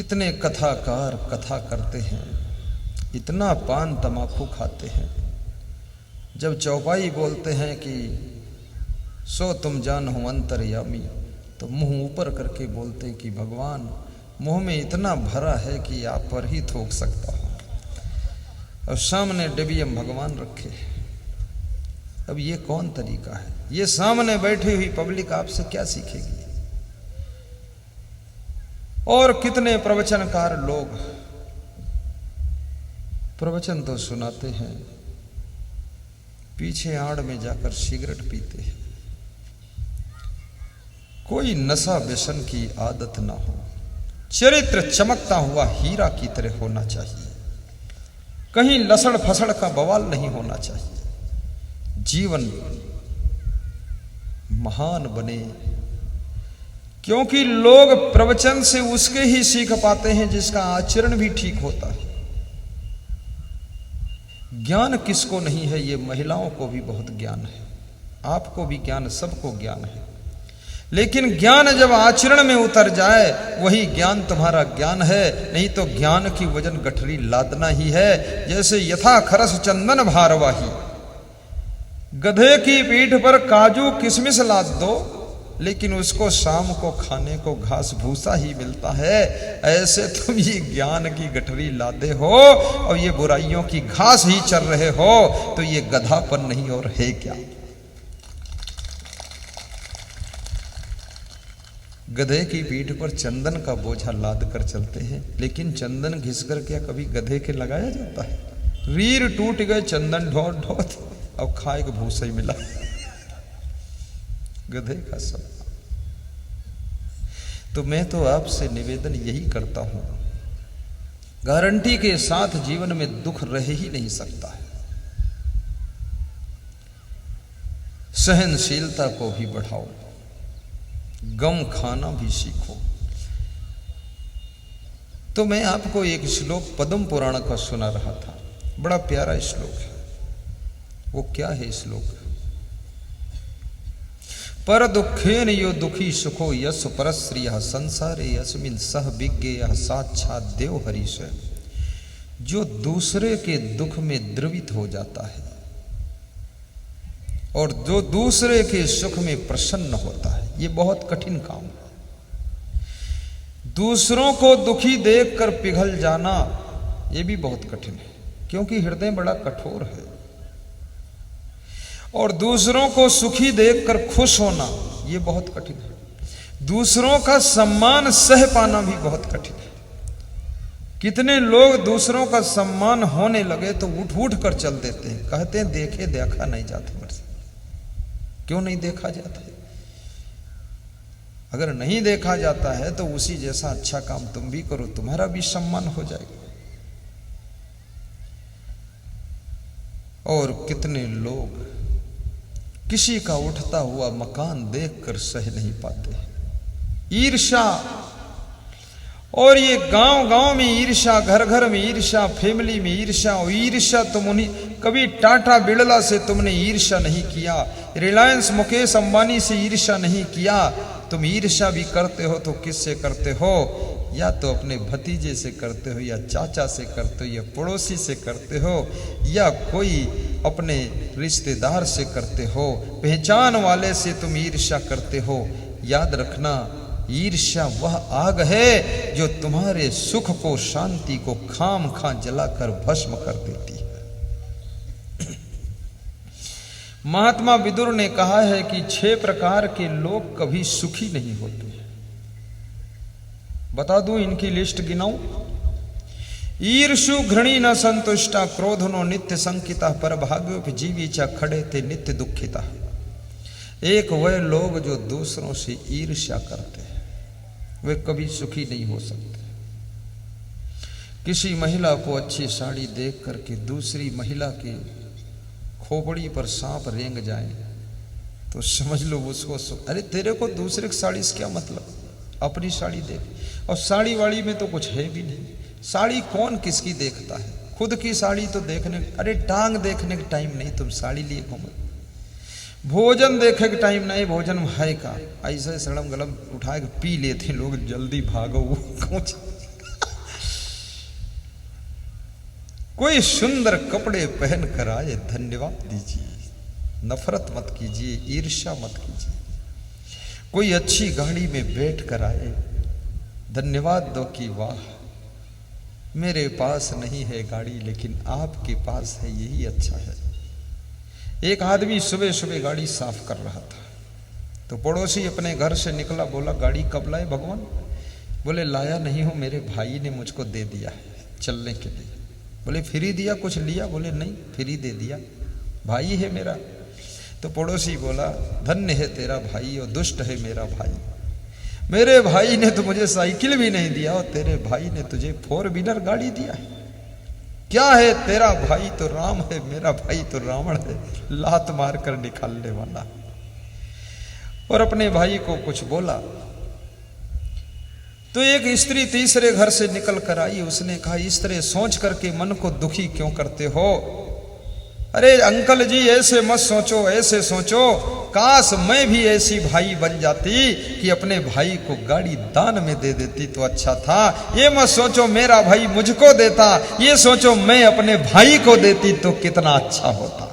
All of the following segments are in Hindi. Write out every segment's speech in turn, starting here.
कितने कथाकार कथा करते हैं, इतना पान तमाकू खाते हैं, जब चौपाई बोलते हैं कि सो तुम जान हो अंतर्यामी, तो मुंह ऊपर करके बोलते हैं कि भगवान मुंह में इतना भरा है कि आप पर ही थूक सकता हूं, और सामने डबियम भगवान रखे। अब ये कौन तरीका है? ये सामने बैठी हुई पब्लिक आपसे क्या सीखेगी? और कितने प्रवचनकार लोग प्रवचन तो सुनाते हैं, पीछे आड़ में जाकर सिगरेट पीते हैं। कोई नशा व्यसन की आदत ना हो, चरित्र चमकता हुआ हीरा की तरह होना चाहिए, कहीं लसड़ फसड़ का बवाल नहीं होना चाहिए। जीवन महान बने, क्योंकि लोग प्रवचन से उसके ही सीख पाते हैं जिसका आचरण भी ठीक होता है। ज्ञान किसको नहीं है? ये महिलाओं को भी बहुत ज्ञान है, आपको भी ज्ञान, सबको ज्ञान है, लेकिन ज्ञान जब आचरण में उतर जाए वही ज्ञान तुम्हारा ज्ञान है। नहीं तो ज्ञान की वजन गठरी लादना ही है। जैसे यथा खरस चंदन भारवाही, गधे की पीठ पर काजू किशमिश लाद दो, लेकिन उसको शाम को खाने को घास भूसा ही मिलता है। ऐसे तुम ये ज्ञान की गठरी लादे हो और ये बुराइयों की घास ही चर रहे हो, तो ये गधापन नहीं और है क्या? गधे की पीठ पर चंदन का बोझा लाद कर चलते हैं, लेकिन चंदन घिसकर क्या कभी गधे के लगाया जाता है? रीढ़ टूट गए, चंदन ढोत ढोत, अब खाए को भूसा ही मिला, गधे का सब। तो मैं तो आपसे निवेदन यही करता हूं, गारंटी के साथ जीवन में दुख रह ही नहीं सकता है। सहनशीलता को भी बढ़ाओ, गम खाना भी सीखो। तो मैं आपको एक श्लोक पद्म पुराण का सुना रहा था, बड़ा प्यारा श्लोक है। वो क्या है श्लोक? पर दुखेन यो दुखी सुखो यस परश्रियः संसारे यस्मिन् सह विज्ञेयः साक्षात् देव हरीश। जो दूसरे के दुख में द्रवित हो जाता है और जो दूसरे के सुख में प्रसन्न होता है, ये बहुत कठिन काम है। दूसरों को दुखी देखकर पिघल जाना ये भी बहुत कठिन है, क्योंकि हृदय बड़ा कठोर है। और दूसरों को सुखी देखकर खुश होना ये बहुत कठिन है। दूसरों का सम्मान सह पाना भी बहुत कठिन है। कितने लोग दूसरों का सम्मान होने लगे तो उठ उठ कर चल देते हैं, कहते हैं देखे देखा नहीं जाता मेरे से। क्यों नहीं देखा जाता है? अगर नहीं देखा जाता है तो उसी जैसा अच्छा काम तुम भी करो, तुम्हारा भी सम्मान हो जाएगा। और कितने लोग किसी का उठता हुआ मकान देखकर सह नहीं पाते, ईर्ष्या। और ये गांव गांव में ईर्ष्या, घर घर में ईर्ष्या, फैमिली में ईर्ष्या। और ईर्ष्या तुम उन्हीं, कभी टाटा बिड़ला से तुमने ईर्ष्या नहीं किया, रिलायंस मुकेश अंबानी से ईर्ष्या नहीं किया। तुम ईर्ष्या भी करते हो तो किससे करते हो? या तो अपने भतीजे से करते हो, या चाचा से करते हो, या पड़ोसी से करते हो, या कोई अपने रिश्तेदार से करते हो, पहचान वाले से तुम ईर्ष्या करते हो। याद रखना, ईर्ष्या वह आग है जो तुम्हारे सुख को, शांति को खाम खा जलाकर भस्म कर देती है। महात्मा विदुर ने कहा है कि 6 प्रकार के लोग कभी सुखी नहीं होते। बता दूं इनकी लिस्ट गिनाऊं? ईर्षु घृणी न संतुष्टा, क्रोधनो नित्य संकिता, पर भाग्योपजीवी च खड़े थे नित्य दुखिता। एक वह लोग जो दूसरों से ईर्ष्या करते हैं, वे कभी सुखी नहीं हो सकते। किसी महिला को अच्छी साड़ी देख करके दूसरी महिला की खोपड़ी पर सांप रेंग जाए तो समझ लो उसको अरे तेरे को दूसरे की साड़ी से क्या मतलब, अपनी साड़ी देख। और साड़ी वाड़ी में तो कुछ है भी नहीं। साड़ी कौन किसकी देखता है? खुद की साड़ी तो देखने, अरे टांग देखने का टाइम नहीं, तुम साड़ी लिए घूमो। भोजन देखे के टाइम नहीं, भोजन है का, ऐसे सड़म गलम उठा के पी लेते लोग, जल्दी भागो। कोई सुंदर कपड़े पहन कर आए, धन्यवाद दीजिए, नफरत मत कीजिए, ईर्ष्या मत कीजिए। कोई अच्छी गाड़ी में बैठ कर आए, धन्यवाद दो कि वाह मेरे पास नहीं है गाड़ी लेकिन आपके पास है, यही अच्छा है। एक आदमी सुबह सुबह गाड़ी साफ कर रहा था, तो पड़ोसी अपने घर से निकला, बोला गाड़ी कब लाए भगवान? बोले लाया नहीं हूं, मेरे भाई ने मुझको दे दिया है चलने के लिए। बोले फ्री दिया, कुछ लिया? बोले नहीं, फ्री दे दिया, भाई है मेरा। तो पड़ोसी बोला धन्य है तेरा भाई और दुष्ट है मेरा भाई। मेरे भाई ने तो मुझे साइकिल भी नहीं दिया और तेरे भाई ने तुझे 4 व्हीलर गाड़ी दिया है। क्या है, तेरा भाई तो राम है, मेरा भाई तो रावण है, लात मार कर निकालने वाला। और अपने भाई को कुछ बोला तो एक स्त्री तीसरे घर से निकल कर आई, उसने कहा इस तरह सोच करके मन को दुखी क्यों करते हो? अरे अंकल जी ऐसे मत सोचो, ऐसे सोचो काश मैं भी ऐसी भाई बन जाती कि अपने भाई को गाड़ी दान में दे देती तो अच्छा था। ये मत सोचो मेरा भाई मुझको देता, ये सोचो मैं अपने भाई को देती तो कितना अच्छा होता,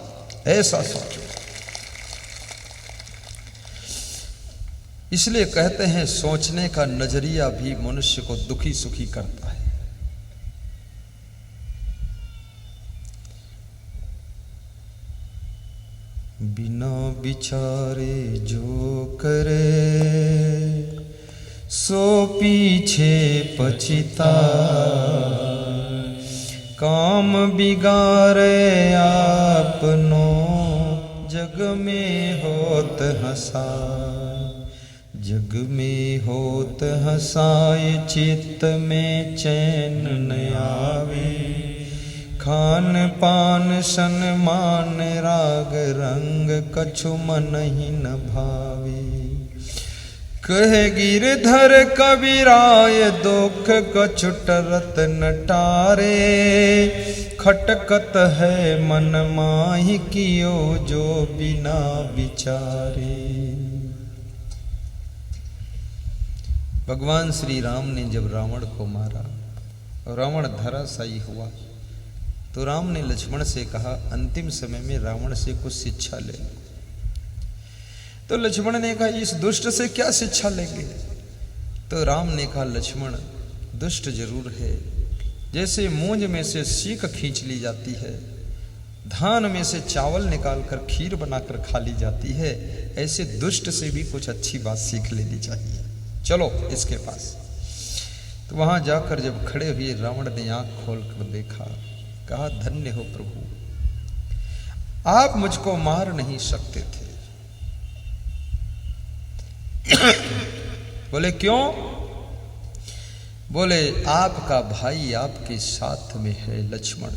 ऐसा सोचो। इसलिए कहते हैं सोचने का नजरिया भी मनुष्य को दुखी सुखी करता है। बिना विचारे जो करे सो पीछे पछिता, काम बिगाड़े आपनो जग में होत हंसाए। जग में होत हंसाए चित्त में चैन न आवे, खान पान सन्मान राग रंग कछु मन ही न भावे। कह गिरधर कबीराय दुख कछु टरत न टारे, खटकत है मन माहि कियो जो बिना विचारे। भगवान श्री राम ने जब रावण को मारा और रावण धराशायी हुआ तो राम ने लक्ष्मण से कहा अंतिम समय में रावण से कुछ शिक्षा ले। तो लक्ष्मण ने कहा इस दुष्ट से क्या शिक्षा लेंगे? तो राम ने कहा लक्ष्मण दुष्ट जरूर है, जैसे मूंज में से सीख खींच ली जाती है, धान में से चावल निकालकर खीर बनाकर खा ली जाती है, ऐसे दुष्ट से भी कुछ अच्छी बात सीख लेनी चाहिए। चलो इसके पास। तो वहां जाकर जब खड़े हुए रावण ने आंख खोलकर देखा, कहा धन्य हो प्रभु, आप मुझको मार नहीं सकते थे। बोले क्यों? बोले आपका भाई आपके साथ में है लक्ष्मण,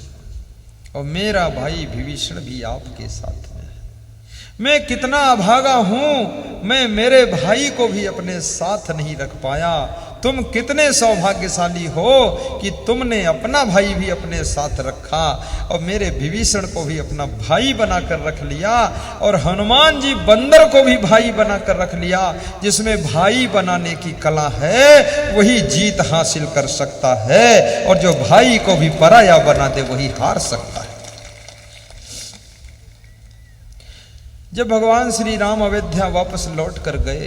और मेरा भाई विभीषण भी आपके साथ में है। मैं कितना अभागा हूं, मैं मेरे भाई को भी अपने साथ नहीं रख पाया। तुम कितने सौभाग्यशाली हो कि तुमने अपना भाई भी अपने साथ रखा और मेरे विभीषण को भी अपना भाई बनाकर रख लिया, और हनुमान जी बंदर को भी भाई बनाकर रख लिया। जिसमें भाई बनाने की कला है वही जीत हासिल कर सकता है, और जो भाई को भी पराया बना दे वही हार सकता है। जब भगवान श्री राम अयोध्या वापस लौट कर गए,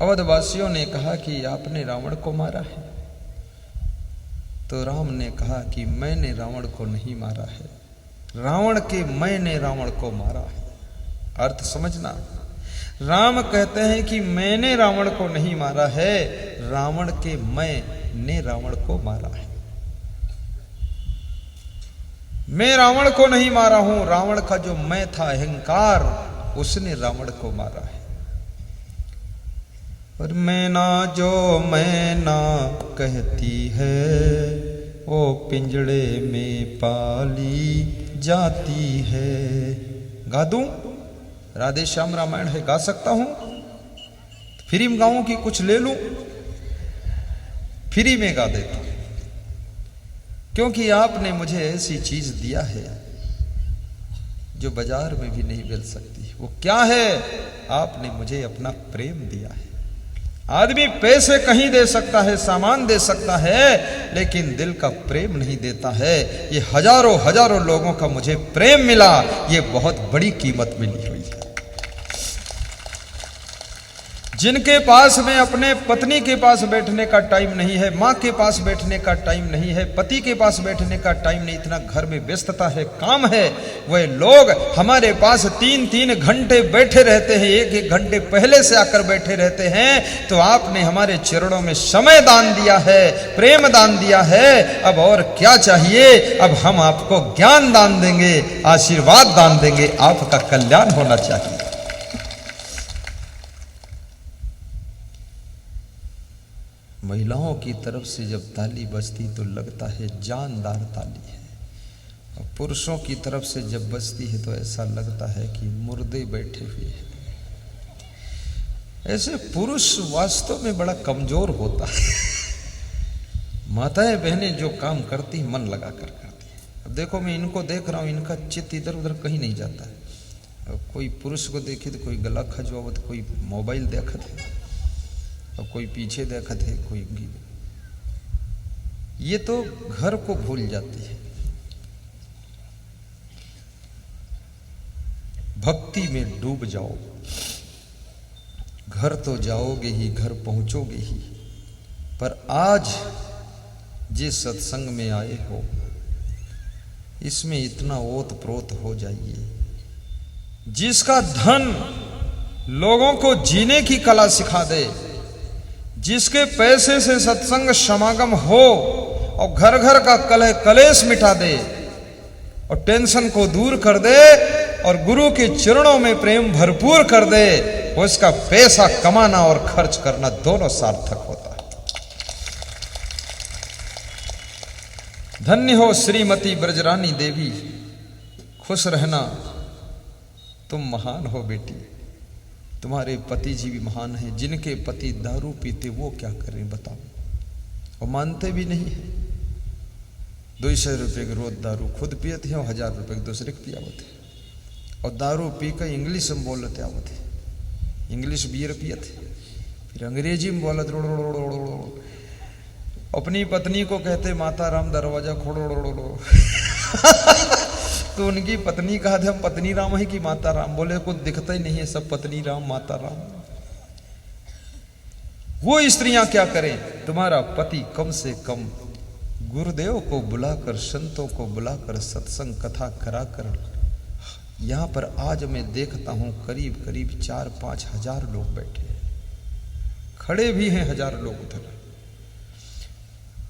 अवधवासियों ने कहा कि आपने रावण को मारा है। तो राम ने कहा कि मैंने रावण को नहीं मारा है, रावण के मैंने रावण को मारा है। अर्थ समझना, राम कहते हैं कि मैंने रावण को नहीं मारा है, रावण के मैंने रावण को मारा है। मैं रावण को नहीं मारा हूं, रावण का जो मैं था अहंकार, उसने रावण को मारा है। और मैना जो मैना कहती है वो पिंजड़े में पाली जाती है। गा दूं? राधे श्याम रामायण है, गा सकता हूं? फ्री में गाऊं कि कुछ ले लूं? फ्री में गा देता हूं, क्योंकि आपने मुझे ऐसी चीज दिया है जो बाजार में भी नहीं मिल सकती। वो क्या है? आपने मुझे अपना प्रेम दिया है। आदमी पैसे कहीं दे सकता है, सामान दे सकता है, लेकिन दिल का प्रेम नहीं देता है। ये हजारों हजारों लोगों का मुझे प्रेम मिला, ये बहुत बड़ी कीमत मिली हुई है। जिनके पास में अपने पत्नी के पास बैठने का टाइम नहीं है, माँ के पास बैठने का टाइम नहीं है, पति के पास बैठने का टाइम नहीं, इतना घर में व्यस्तता है, काम है, वह लोग हमारे पास 3-3 घंटे बैठे रहते हैं, 1-1 घंटे पहले से आकर बैठे रहते हैं। तो आपने हमारे चरणों में समय दान दिया है, प्रेम दान दिया है, अब और क्या चाहिए। अब हम आपको ज्ञान दान देंगे, आशीर्वाद दान देंगे, आपका कल्याण होना चाहिए। महिलाओं की तरफ से जब ताली बजती तो लगता है जानदार ताली है, और पुरुषों की तरफ से जब बजती है तो ऐसा लगता है कि मुर्दे बैठे हुए हैं। ऐसे पुरुष वास्तव में बड़ा कमजोर होता है। माताएं बहनें जो काम करती मन लगा कर करती है। अब देखो, मैं इनको देख रहा हूं, इनका चित्त इधर उधर कहीं नहीं जाता है। अब कोई पुरुष को देखे तो कोई गला खजवावत, कोई मोबाइल देखत है, और कोई पीछे देखत है, कोई गीत। ये तो घर को भूल जाती है। भक्ति में डूब जाओ, घर तो जाओगे ही, घर पहुंचोगे ही। पर आज जिस सत्संग में आए हो, इसमें इतना ओत प्रोत हो जाइए, जिसका धन लोगों को जीने की कला सिखा दे, जिसके पैसे से सत्संग समागम हो और घर घर का कलह कलेश मिटा दे और टेंशन को दूर कर दे और गुरु के चरणों में प्रेम भरपूर कर दे, उसका पैसा कमाना और खर्च करना दोनों सार्थक होता है। धन्य हो श्रीमती ब्रजरानी देवी, खुश रहना, तुम महान हो बेटी। तुम्हारे पति जी भी महान हैं। जिनके पति दारू पीते वो क्या करें बताओ, और मानते भी नहीं है। 200 रुपये के रोज दारू खुद पियते हैं और 1000 रुपये दूसरे को पियावत है, और दारू पी कर इंग्लिश में बोलते आवत है, इंग्लिश बियर पियत है, फिर अंग्रेजी में बोलत रो रो रो रो। अपनी पत्नी को कहते माता राम दरवाजा खोड़ो। तो उनकी पत्नी कहा था हम पत्नी राम है कि माता राम, बोले कुछ दिखता ही नहीं है, सब पत्नी राम माता राम। वो स्त्रियां क्या करें। तुम्हारा पति कम से कम गुरुदेव को बुलाकर, संतों को बुलाकर सत्संग कथा कराकर, यहां पर आज मैं देखता हूं करीब करीब 4-5 हजार लोग बैठे हैं, खड़े भी हैं 1000 लोग उधर।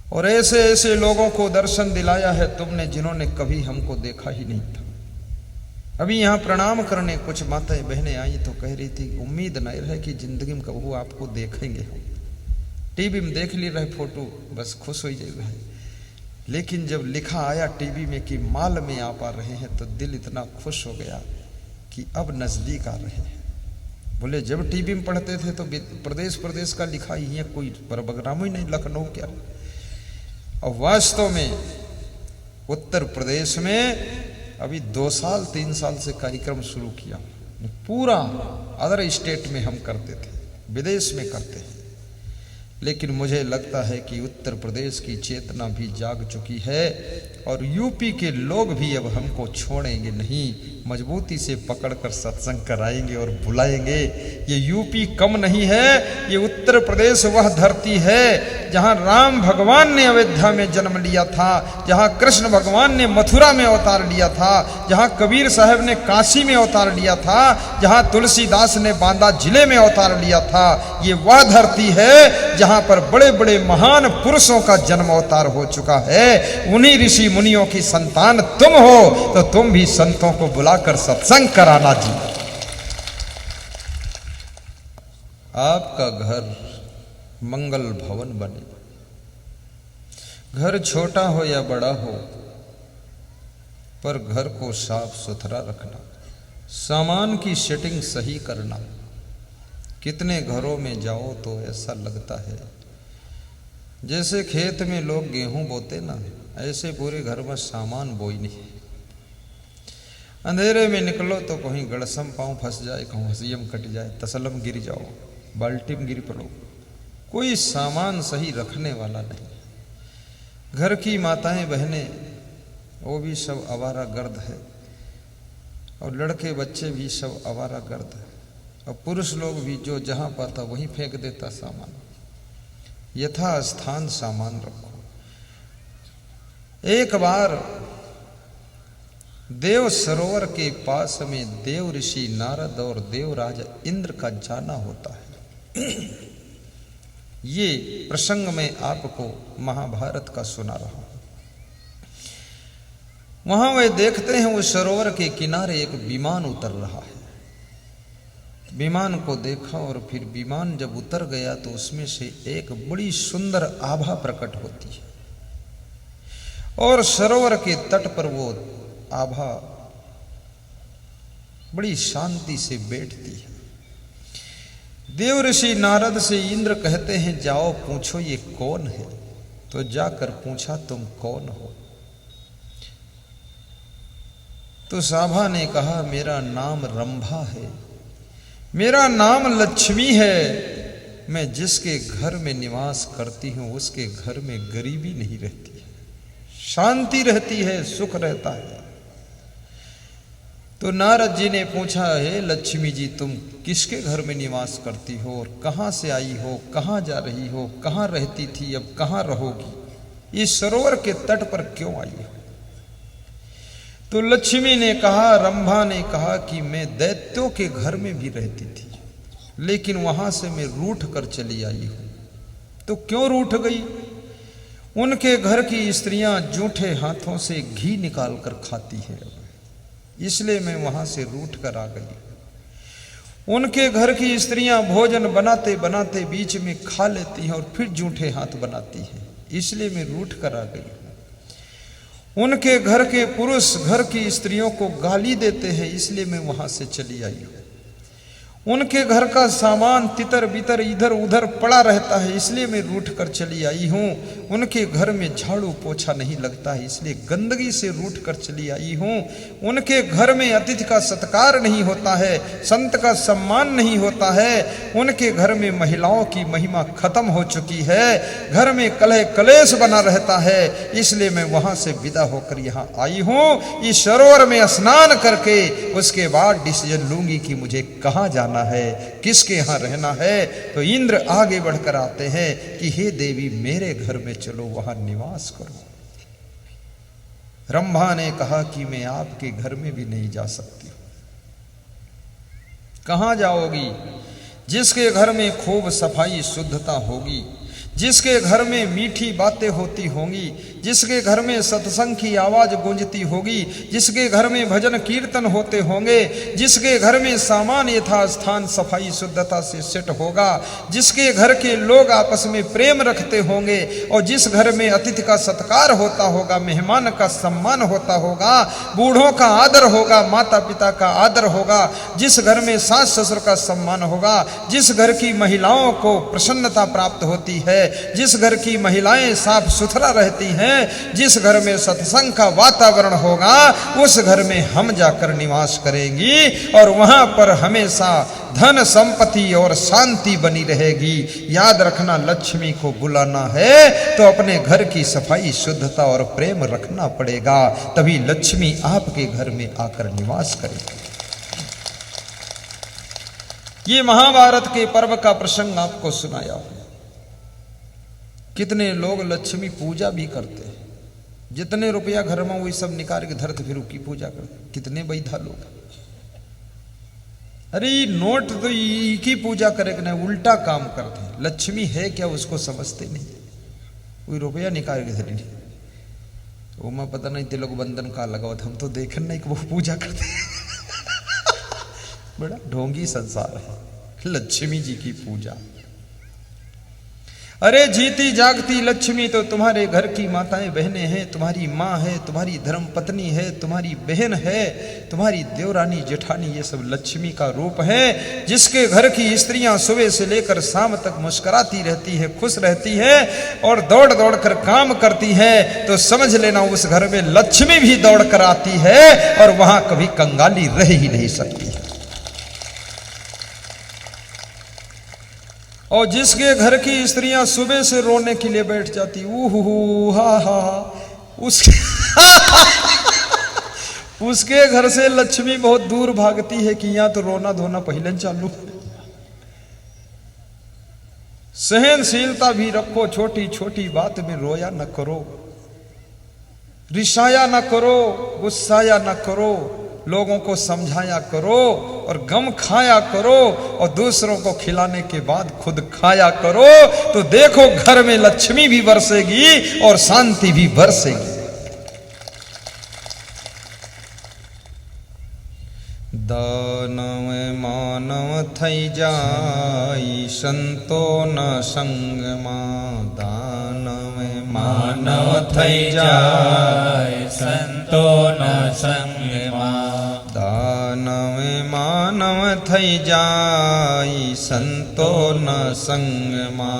और ऐसे ऐसे लोगों को दर्शन दिलाया है तुमने जिन्होंने कभी हमको देखा ही नहीं था। अभी यहाँ प्रणाम करने कुछ माताएं बहनें आई तो कह रही थी उम्मीद नहीं रहे कि जिंदगी में कभी आपको देखेंगे हम, टीवी में देख ली रहे फोटो, बस खुश हो जाए रहे। लेकिन जब लिखा आया टीवी में कि माल में आप आ रहे हैं तो दिल इतना खुश हो गया कि अब नजदीक आ रहे हैं। बोले जब टीवी में पढ़ते थे तो प्रदेश प्रदेश का लिखा ही है, कोई प्रोग्राम ही नहीं, लखनऊ क्या। और वास्तव में उत्तर प्रदेश में अभी 2-3 साल से कार्यक्रम शुरू किया। पूरा अदर स्टेट में हम करते थे, विदेश में करते हैं, लेकिन मुझे लगता है कि उत्तर प्रदेश की चेतना भी जाग चुकी है और यूपी के लोग भी अब हमको छोड़ेंगे नहीं, मजबूती से पकड़कर सत्संग कराएंगे और बुलाएंगे। ये यूपी कम नहीं है, ये उत्तर प्रदेश वह धरती है जहां राम भगवान ने अयोध्या में जन्म लिया था, जहां कृष्ण भगवान ने मथुरा में अवतार लिया था, जहां कबीर साहब ने काशी में अवतार लिया था, जहां तुलसीदास ने बांदा जिले में अवतार लिया था। ये वह धरती है जहां पर बड़े बड़े महान पुरुषों का जन्म अवतार हो चुका है। उन्हीं ऋषि मुनियों की संतान तुम हो, तो तुम भी संतों को बुलाकर सत्संग कराना जी। आपका घर मंगल भवन बने, घर छोटा हो या बड़ा हो, पर घर को साफ सुथरा रखना, सामान की सेटिंग सही करना। कितने घरों में जाओ तो ऐसा लगता है जैसे खेत में लोग गेहूं बोते ना, ऐसे पूरे घर में सामान बोई नहीं। अंधेरे में निकलो तो कहीं गड़सम पाँव फंस जाए, कहीं हसीम कट जाए, तसलम गिर जाओ, बाल्टी में गिर पड़ो, कोई सामान सही रखने वाला नहीं। घर की माताएं बहनें वो भी सब आवारा गर्द है, और लड़के बच्चे भी सब आवारा गर्द है, और पुरुष लोग भी जो जहां पाता वहीं फेंक देता सामान। यथा स्थान सामान रखो। एक बार देव सरोवर के पास में देव ऋषि नारद और देवराज इंद्र का जाना होता है। ये प्रसंग मैं आपको महाभारत का सुना रहा हूं। वहां वे देखते हैं उस सरोवर के किनारे एक विमान उतर रहा है। विमान को देखा और फिर विमान जब उतर गया तो उसमें से एक बड़ी सुंदर आभा प्रकट होती है, और सरोवर के तट पर वो आभा बड़ी शांति से बैठती है। देव ऋषि नारद से इंद्र कहते हैं जाओ पूछो ये कौन है। तो जाकर पूछा तुम कौन हो। तो साभा ने कहा मेरा नाम रंभा है, मेरा नाम लक्ष्मी है। मैं जिसके घर में निवास करती हूं उसके घर में गरीबी नहीं रहती है, शांति रहती है, सुख रहता है। तो नारद जी ने पूछा है लक्ष्मी जी तुम किसके घर में निवास करती हो और कहां से आई हो, कहां जा रही हो, कहां रहती थी, अब कहां रहोगी, इस सरोवर के तट पर क्यों आई हो। तो लक्ष्मी ने कहा, रंभा ने कहा कि मैं दैत्यों के घर में भी रहती थी, लेकिन वहां से मैं रूठ कर चली आई हूं। तो क्यों रूठ गई। उनके घर की स्त्रियां जूठे हाथों से घी निकाल कर खाती है, इसलिए मैं वहां से रूठ कर आ गई। उनके घर की स्त्रियां भोजन बनाते बनाते बीच में खा लेती हैं और फिर जूठे हाथ बनाती हैं, इसलिए मैं रूठ कर आ गई। उनके घर के पुरुष घर की स्त्रियों को गाली देते हैं, इसलिए मैं वहां से चली आई हूं। उनके घर का सामान तितर बितर इधर उधर पड़ा रहता है, इसलिए मैं रूठ कर चली आई हूं। उनके घर में झाड़ू पोछा नहीं लगता है, इसलिए गंदगी से रूठ कर चली आई हूं। उनके घर में अतिथि का सत्कार नहीं होता है, संत का सम्मान नहीं होता है। उनके घर में महिलाओं की महिमा खत्म हो चुकी है, घर में कलह कलेश बना रहता है, इसलिए मैं वहां से विदा होकर यहाँ आई हूं। इस सरोवर में स्नान करके उसके बाद डिसीजन लूंगी कि मुझे कहाँ जाना है, किसके यहां रहना है। तो इंद्र आगे बढ़कर आते हैं कि हे देवी मेरे घर में चलो, वहां निवास करो। रंभा ने कहा कि मैं आपके घर में भी नहीं जा सकती। कहां जाओगी। जिसके घर में खूब सफाई शुद्धता होगी, जिसके घर में मीठी बातें होती होंगी, जिसके घर में सत्संग की आवाज गूंजती होगी, जिसके घर में भजन कीर्तन होते होंगे, जिसके घर में सामान यथास्थान सफाई शुद्धता से सेट होगा, जिसके घर के लोग आपस में प्रेम रखते होंगे, और जिस घर में अतिथि का सत्कार होता होगा, मेहमान का सम्मान होता होगा, बूढ़ों का आदर होगा, माता पिता का आदर होगा, जिस घर में सास ससुर का सम्मान होगा, जिस घर की महिलाओं को प्रसन्नता प्राप्त होती है, जिस घर की महिलाएं साफ सुथरा रहती हैं, जिस घर में सत्संग का वातावरण होगा, उस घर में हम जाकर निवास करेंगी और वहां पर हमेशा धन संपत्ति और शांति बनी रहेगी। याद रखना, लक्ष्मी को बुलाना है तो अपने घर की सफाई शुद्धता और प्रेम रखना पड़ेगा, तभी लक्ष्मी आपके घर में आकर निवास करेगी। ये महाभारत के पर्व का प्रसंग आपको सुनाया हूं। कितने लोग लक्ष्मी पूजा भी करते हैं, जितने रुपया घर में वही सब निकाल के धरते फिर उसकी पूजा करते। कितने बैठा लोग, अरे नोट तो की पूजा करे कि नहीं, उल्टा काम करते हैं। लक्ष्मी है क्या उसको समझते नहीं, वही रुपया निकाल के धरे वो मैं पता नहीं ते लोग बंधन का लगावत, हम तो देखन नहीं कि वो पूजा करते बड़ा ढोंगी संसार है लक्ष्मी जी की पूजा। अरे जीती जागती लक्ष्मी तो तुम्हारे घर की माताएं बहनें हैं, तुम्हारी माँ है, तुम्हारी धर्म पत्नी है, तुम्हारी बहन है, तुम्हारी देवरानी जेठानी, ये सब लक्ष्मी का रूप है। जिसके घर की स्त्रियां सुबह से लेकर शाम तक मुस्कुराती रहती है, खुश रहती है और दौड़ दौड़ कर काम करती है, तो समझ लेना उस घर में लक्ष्मी भी दौड़ कर आती है और वहां कभी कंगाली रह ही नहीं सकती। और जिसके घर की स्त्रियां सुबह से रोने के लिए बैठ जाती, ऊहू हा हा, उसके उसके घर से लक्ष्मी बहुत दूर भागती है कि यहां तो रोना धोना पहले चालू। सहनशीलता भी रखो, छोटी छोटी बात में रोया न करो, रिसाया न करो, गुस्साया न करो, लोगों को समझाया करो और गम खाया करो और दूसरों को खिलाने के बाद खुद खाया करो, तो देखो घर में लक्ष्मी भी बरसेगी और शांति भी बरसेगी। दानव मानव थई जाई संतो न संगमा, दानव मानव थई जाय संतो न संगमा, दानव मानव थई जाई संतो न संगमा,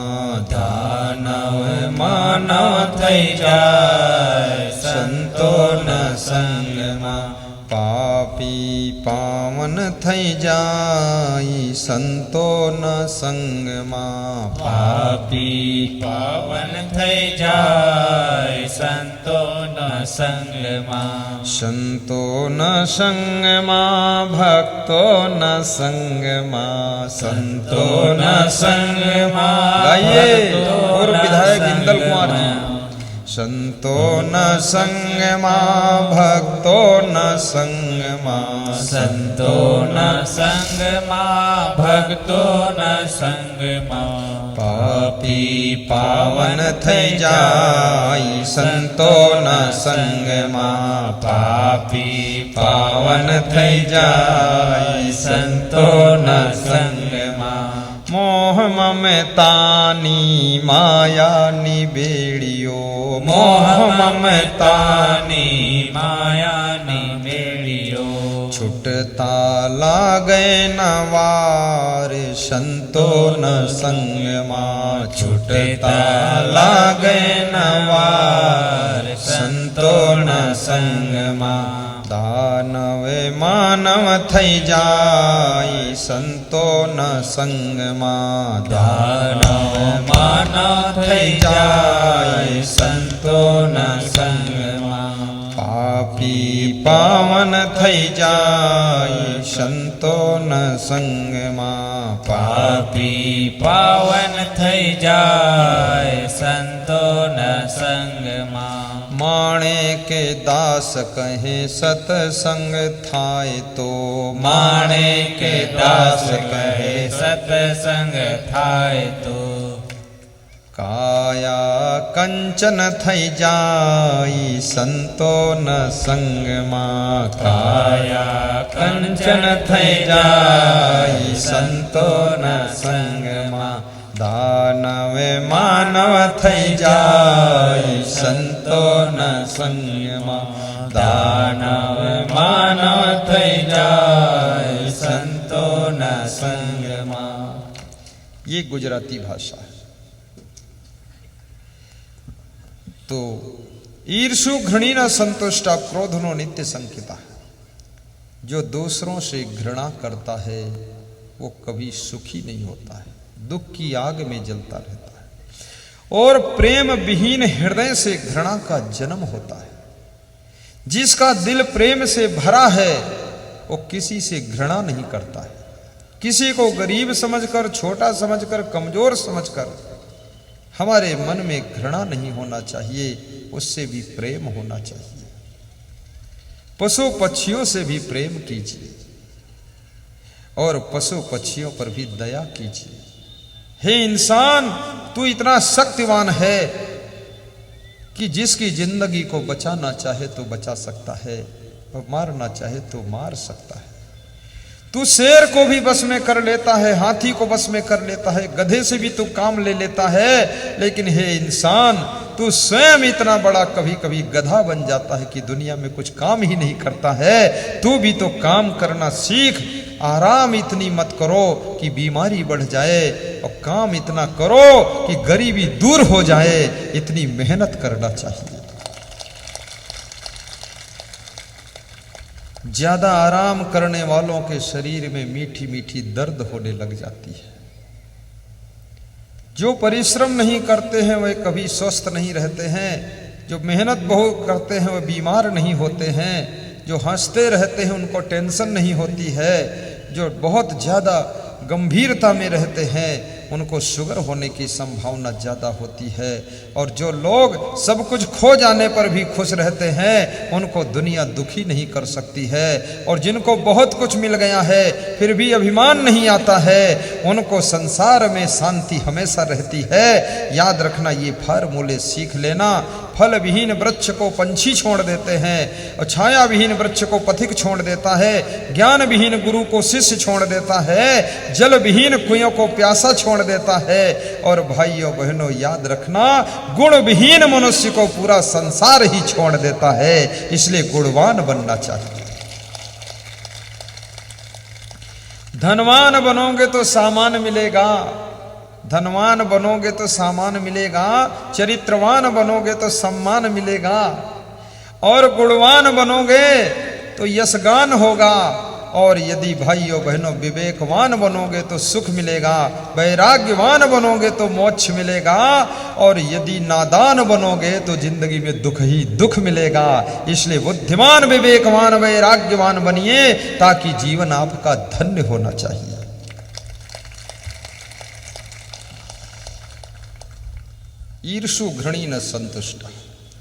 दानव मानव थई जाय संतो न संगमा, पापी पावन थई जाई संतो न संगमा, पापी पावन थई जाय संतो न संगमा, संतो न संगमा भक्तो न संगमा, संतो न संगमा। गाइए और विधायक इंदल कुमार जी। संतो न संगमा भक्तो न संगमा, संतो न संगमा भक्तो न संगमा, पापी पावन थई जाई संतो न संगमा, पापी पावन थई जाई संतो न संगमा, मोह ममतानी माया निबेड़ियो, मोह ममतानी माया निबेड़ियो, छुटता लागे नवार संतो न संगमा, छुटता लागे नवार संतो न संगमा, दानव मानव थई जाई संतो न संगमा, दानव मानव थई जाय संतो न संगमा, पापी पावन थई जाई संतो न संगमा, पापी पावन थई जाय संतो न संगमा, माणे के दास कहे सतसंग थाय तो, माणे के दास कहे सतसंग थाय तो, काया कंचन थई जाई संतो न संगमा, काया कंचन थई जाई संतो न संगमा, दानव मानव थई जाई संतो न संगमा, दानव मानव थई जाय संतो न संगमा। ये गुजराती भाषा है। तो ईर्षु घृणी न संतुष्टा क्रोधनो नित्य संकिता, जो दूसरों से घृणा करता है वो कभी सुखी नहीं होता है, दुख की आग में जलता रहता है। और प्रेम विहीन हृदय से घृणा का जन्म होता है। जिसका दिल प्रेम से भरा है वो किसी से घृणा नहीं करता है। किसी को गरीब समझकर, छोटा समझकर, कमजोर समझकर हमारे मन में घृणा नहीं होना चाहिए, उससे भी प्रेम होना चाहिए। पशु पक्षियों से भी प्रेम कीजिए और पशु पक्षियों पर भी दया कीजिए। हे इंसान, तू इतना शक्तिवान है कि जिसकी जिंदगी को बचाना चाहे तो बचा सकता है और मारना चाहे तो मार सकता है। तू शेर को भी बस में कर लेता है, हाथी को बस में कर लेता है, गधे से भी तू काम ले लेता है। लेकिन हे इंसान, तू स्वयं इतना बड़ा कभी कभी गधा बन जाता है कि दुनिया में कुछ काम ही नहीं करता है। तू भी तो काम करना सीख। आराम इतनी मत करो कि बीमारी बढ़ जाए और काम इतना करो कि गरीबी दूर हो जाए। इतनी मेहनत करना चाहिए। ज्यादा आराम करने वालों के शरीर में मीठी मीठी दर्द होने लग जाती है। जो परिश्रम नहीं करते हैं वे कभी स्वस्थ नहीं रहते हैं, जो मेहनत बहुत करते हैं वे बीमार नहीं होते हैं, जो हंसते रहते हैं उनको टेंशन नहीं होती है, जो बहुत ज़्यादा गंभीरता में रहते हैं उनको शुगर होने की संभावना ज़्यादा होती है, और जो लोग सब कुछ खो जाने पर भी खुश रहते हैं उनको दुनिया दुखी नहीं कर सकती है, और जिनको बहुत कुछ मिल गया है फिर भी अभिमान नहीं आता है उनको संसार में शांति हमेशा रहती है। याद रखना, ये फार्मूले सीख लेना। फल विहीन वृक्ष को पंछी छोड़ देते हैं और छाया विहीन वृक्ष को पथिक छोड़ देता है, ज्ञान विहीन गुरु को शिष्य छोड़ देता है, जल विहीन कुएं को प्यासा छोड़ देता है, और भाइयों बहनों याद रखना, गुण विहीन मनुष्य को पूरा संसार ही छोड़ देता है। इसलिए गुणवान बनना चाहिए। धनवान बनोगे तो सामान मिलेगा, धनवान बनोगे तो सामान मिलेगा, चरित्रवान बनोगे तो सम्मान मिलेगा, और गुणवान बनोगे तो यशगान होगा, और यदि भाइयों बहनों विवेकवान बनोगे तो सुख मिलेगा, वैराग्यवान बनोगे तो मोक्ष मिलेगा, और यदि नादान बनोगे तो जिंदगी में दुख ही दुख मिलेगा। इसलिए बुद्धिमान विवेकवान वैराग्यवान बनिए ताकि जीवन आपका धन्य होना चाहिए। ईर्षु घृणी न संतुष्ट,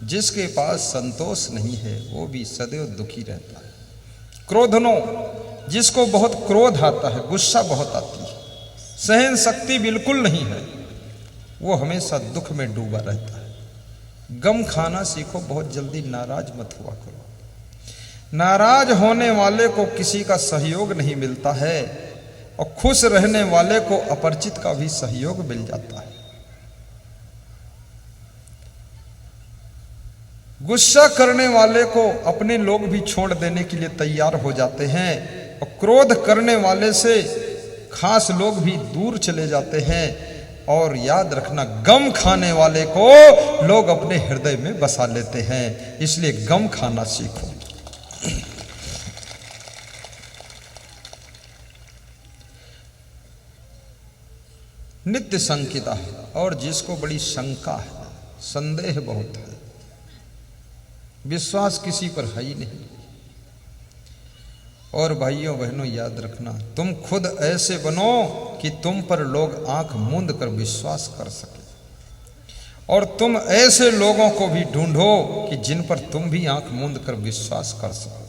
जिसके पास संतोष नहीं है वो भी सदैव दुखी रहता है। क्रोधनो, जिसको बहुत क्रोध आता है, गुस्सा बहुत आती है, सहन शक्ति बिल्कुल नहीं है, वो हमेशा दुख में डूबा रहता है। गम खाना सीखो, बहुत जल्दी नाराज मत हुआ करो। नाराज होने वाले को किसी का सहयोग नहीं मिलता है, और खुश रहने वाले को अपरिचित का भी सहयोग मिल जाता है। गुस्सा करने वाले को अपने लोग भी छोड़ देने के लिए तैयार हो जाते हैं, और क्रोध करने वाले से खास लोग भी दूर चले जाते हैं। और याद रखना, गम खाने वाले को लोग अपने हृदय में बसा लेते हैं। इसलिए गम खाना सीखो। नित्य शंकिता है, और जिसको बड़ी शंका है, संदेह बहुत है, विश्वास किसी पर है ही नहीं। और भाइयों बहनों याद रखना, तुम खुद ऐसे बनो कि तुम पर लोग आंख मूंद कर विश्वास कर सके, और तुम ऐसे लोगों को भी ढूंढो कि जिन पर तुम भी आंख मूंद कर विश्वास कर सको।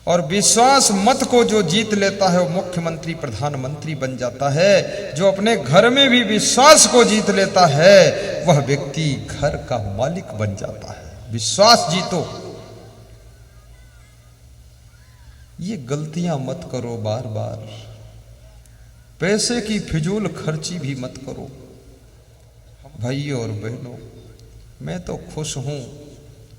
और विश्वास मत को जो जीत लेता है वो मुख्यमंत्री प्रधानमंत्री बन जाता है। जो अपने घर में भी विश्वास को जीत लेता है वह व्यक्ति घर का मालिक बन जाता है। विश्वास जीतो। ये गलतियां मत करो बार बार। पैसे की फिजूल खर्ची भी मत करो। भाइयों और बहनों, मैं तो खुश हूं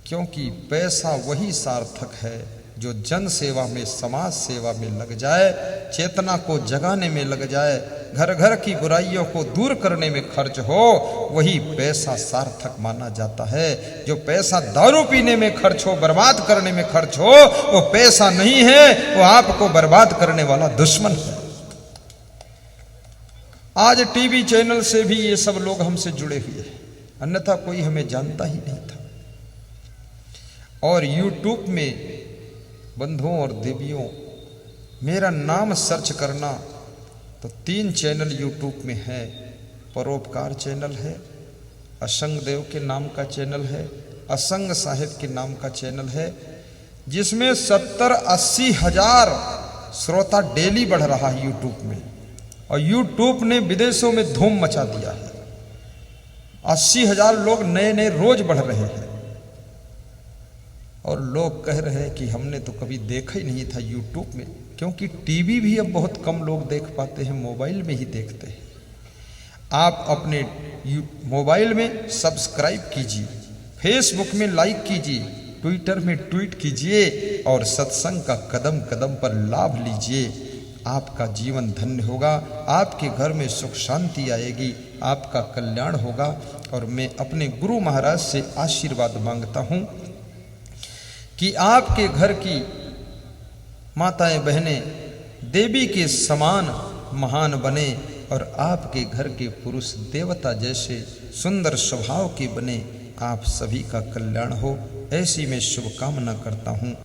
क्योंकि पैसा वही सार्थक है जो जन सेवा में, समाज सेवा में लग जाए, चेतना को जगाने में लग जाए, घर घर की बुराइयों को दूर करने में खर्च हो, वही पैसा सार्थक माना जाता है। जो पैसा दारू पीने में खर्च हो, बर्बाद करने में खर्च हो, वो पैसा नहीं है, वो आपको बर्बाद करने वाला दुश्मन है। आज टीवी चैनल से भी ये सब लोग हमसे जुड़े हुए हैं, अन्यथा कोई हमें जानता ही नहीं था। और यूट्यूब में बंधुओं और देवियों, मेरा नाम सर्च करना तो 3 चैनल यूट्यूब में है। परोपकार चैनल है, असंग देव के नाम का चैनल है, असंग साहिब के नाम का चैनल है, जिसमें 70-80 हजार श्रोता डेली बढ़ रहा है यूट्यूब में। और यूट्यूब ने विदेशों में धूम मचा दिया है। 80 हजार लोग नए नए रोज बढ़ रहे हैं। और लोग कह रहे हैं कि हमने तो कभी देखा ही नहीं था यूट्यूब में, क्योंकि टीवी भी अब बहुत कम लोग देख पाते हैं, मोबाइल में ही देखते हैं। आप अपने मोबाइल में सब्सक्राइब कीजिए, फेसबुक में लाइक कीजिए, ट्विटर में ट्वीट कीजिए और सत्संग का कदम कदम पर लाभ लीजिए। आपका जीवन धन्य होगा, आपके घर में सुख शांति आएगी, आपका कल्याण होगा। और मैं अपने गुरु महाराज से आशीर्वाद मांगता हूँ कि आपके घर की माताएं बहनें देवी के समान महान बने और आपके घर के पुरुष देवता जैसे सुंदर स्वभाव के बने। आप सभी का कल्याण हो, ऐसी मैं शुभकामना करता हूँ।